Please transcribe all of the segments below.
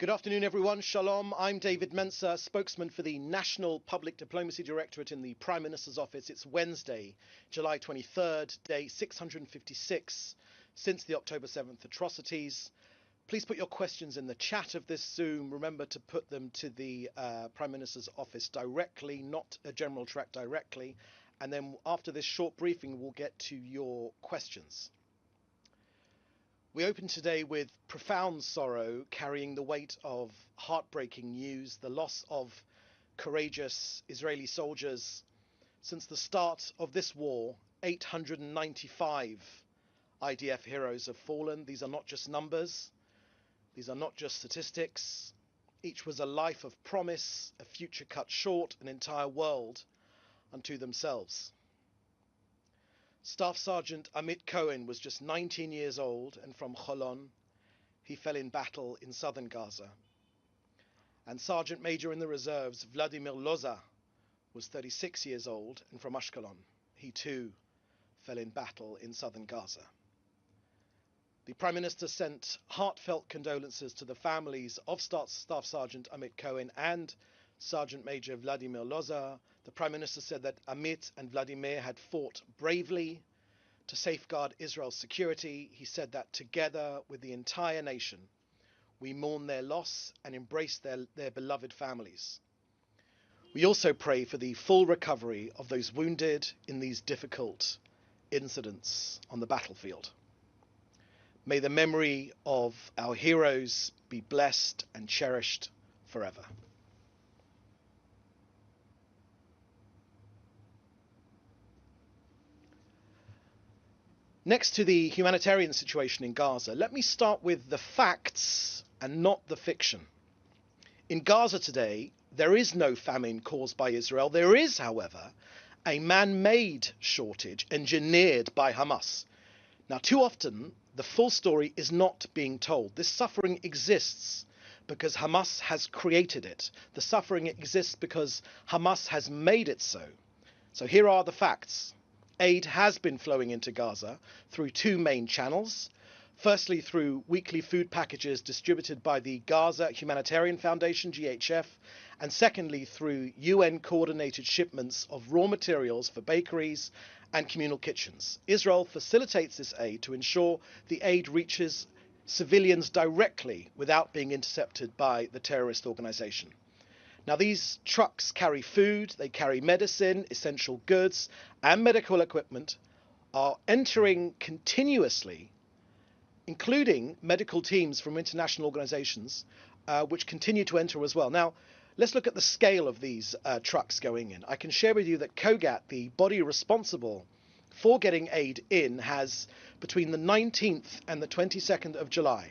Good afternoon, everyone. Shalom. I'm David Mencer, spokesman for the National Public Diplomacy Directorate in the Prime Minister's Office. It's Wednesday, July 23rd, day 656 since the October 7th atrocities. Please put your questions in the chat of this Zoom. Remember to put them to the Prime Minister's Office directly, not a general track directly. And then after this short briefing, we'll get to your questions. We open today with profound sorrow, carrying the weight of heartbreaking news, the loss of courageous Israeli soldiers. Since the start of this war, 895 IDF heroes have fallen. These are not just numbers. These are not just statistics. Each was a life of promise, a future cut short, an entire world unto themselves. Staff Sergeant Amit Cohen was just 19 years old and from Holon. He fell in battle in southern Gaza. And Sergeant Major in the reserves Vladimir Loza was 36 years old and from Ashkelon. He too fell in battle in southern Gaza. The Prime Minister sent heartfelt condolences to the families of Staff Sergeant Amit Cohen and Sergeant Major Vladimir Loza. The Prime Minister said that Amit and Vladimir had fought bravely to safeguard Israel's security. He said that together with the entire nation, we mourn their loss and embrace their beloved families. We also pray for the full recovery of those wounded in these difficult incidents on the battlefield. May the memory of our heroes be blessed and cherished forever. Next to the humanitarian situation in Gaza, let me start with the facts and not the fiction. In Gaza today, there is no famine caused by Israel. There is, however, a man-made shortage engineered by Hamas. Now, too often, the full story is not being told. This suffering exists because Hamas has created it. The suffering exists because Hamas has made it so. So here are the facts. Aid has been flowing into Gaza through two main channels. Firstly, through weekly food packages distributed by the Gaza Humanitarian Foundation, GHF, and secondly, through UN-coordinated shipments of raw materials for bakeries and communal kitchens. Israel facilitates this aid to ensure the aid reaches civilians directly without being intercepted by the terrorist organization. Now, these trucks carry food, they carry medicine, essential goods, and medical equipment, are entering continuously, including medical teams from international organizations, which continue to enter as well. Now, let's look at the scale of these trucks going in. I can share with you that COGAT, the body responsible for getting aid in, has between the 19th and the 22nd of July,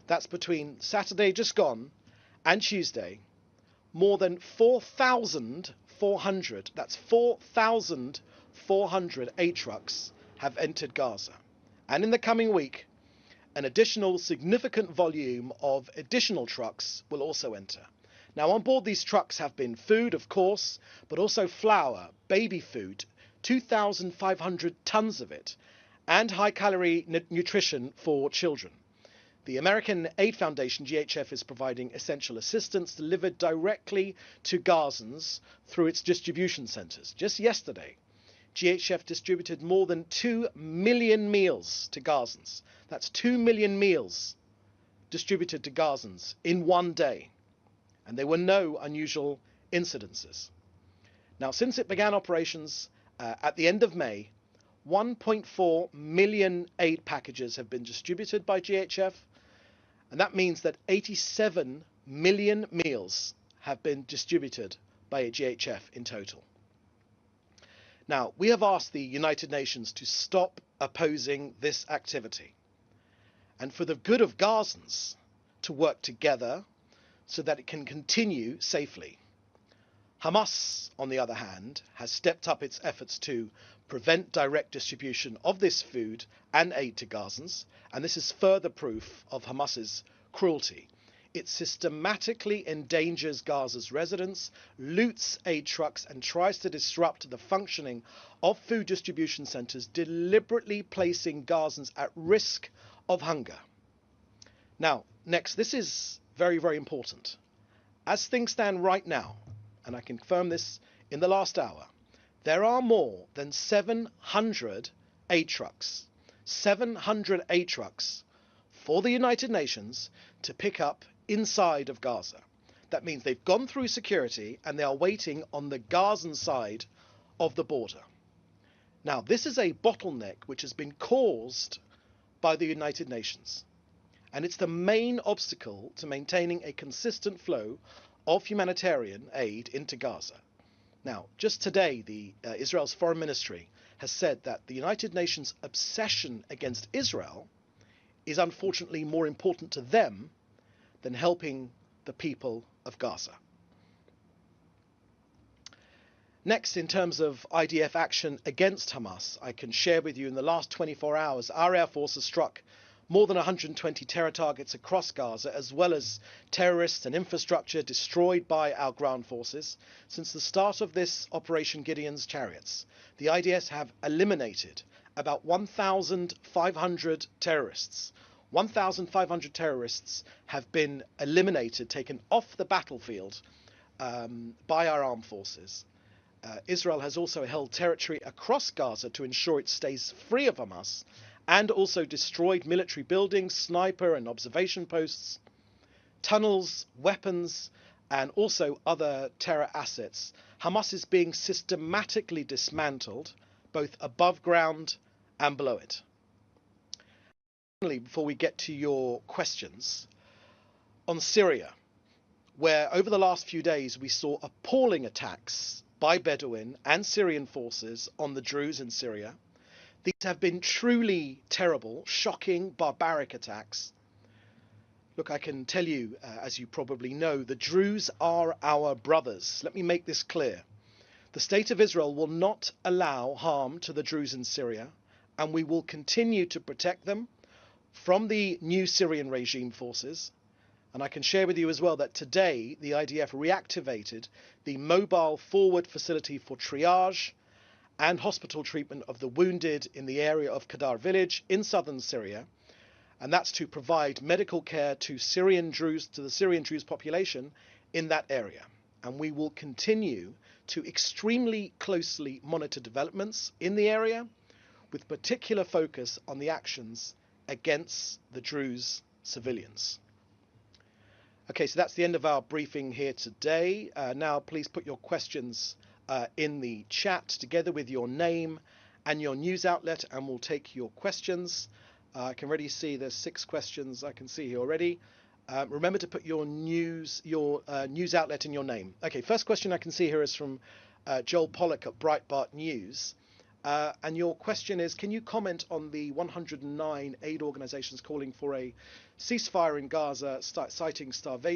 that's between Saturday just gone and Tuesday, more than 4,400, that's 4,400 aid trucks have entered Gaza. And in the coming week, an additional significant volume of additional trucks will also enter. Now, on board these trucks have been food, of course, but also flour, baby food, 2,500 tons of it, and high-calorie nutrition for children. The American Aid Foundation, GHF, is providing essential assistance delivered directly to Gazans through its distribution centers. Just yesterday, GHF distributed more than 2 million meals to Gazans. That's 2 million meals distributed to Gazans in one day. And there were no unusual incidences. Now, since it began operations at the end of May, 1.4 million aid packages have been distributed by GHF. And that means that 87 million meals have been distributed by GHF in total. Now, we have asked the United Nations to stop opposing this activity and for the good of Gazans to work together so that it can continue safely. Hamas, on the other hand, has stepped up its efforts to prevent direct distribution of this food and aid to Gazans, and this is further proof of Hamas's cruelty. It systematically endangers Gaza's residents, loots aid trucks, and tries to disrupt the functioning of food distribution centers, deliberately placing Gazans at risk of hunger. Now, next, this is very, very important. As things stand right now, and I confirm this in the last hour, there are more than 700 aid trucks, 700 aid trucks for the United Nations to pick up inside of Gaza. That means they've gone through security and they are waiting on the Gazan side of the border. Now, this is a bottleneck which has been caused by the United Nations, and it's the main obstacle to maintaining a consistent flow of humanitarian aid into Gaza. Now, just today, Israel's foreign ministry has said that the United Nations' obsession against Israel is unfortunately more important to them than helping the people of Gaza. Next, in terms of IDF action against Hamas, I can share with you in the last 24 hours, our Air Force has struck more than 120 terror targets across Gaza, as well as terrorists and infrastructure destroyed by our ground forces. Since the start of this Operation Gideon's Chariots, the IDF have eliminated about 1,500 terrorists. 1,500 terrorists have been eliminated, taken off the battlefield by our armed forces. Israel has also held territory across Gaza to ensure it stays free of Hamas, and also destroyed military buildings, sniper and observation posts, tunnels, weapons, and also other terror assets. Hamas is being systematically dismantled, both above ground and below it. Finally, before we get to your questions, on Syria, where over the last few days we saw appalling attacks by Bedouin and Syrian forces on the Druze in Syria. These have been truly terrible, shocking, barbaric attacks. Look, I can tell you, as you probably know, the Druze are our brothers. Let me make this clear. The state of Israel will not allow harm to the Druze in Syria, and we will continue to protect them from the new Syrian regime forces. And I can share with you as well that today the IDF reactivated the mobile forward facility for triage and hospital treatment of the wounded in the area of Qadar village in southern Syria. And that's to provide medical care to the Syrian Druze population in that area. And we will continue to extremely closely monitor developments in the area, with particular focus on the actions against the Druze civilians. Okay, so that's the end of our briefing here today. Now, please put your questions in the chat together with your name and your news outlet, and we'll take your questions. I can already see there's 6 questions I can see here already. Remember to put your news outlet in your name. Okay, first question I can see here is from Joel Pollock at Breitbart News. And your question is, can you comment on the 109 aid organizations calling for a ceasefire in Gaza, citing starvation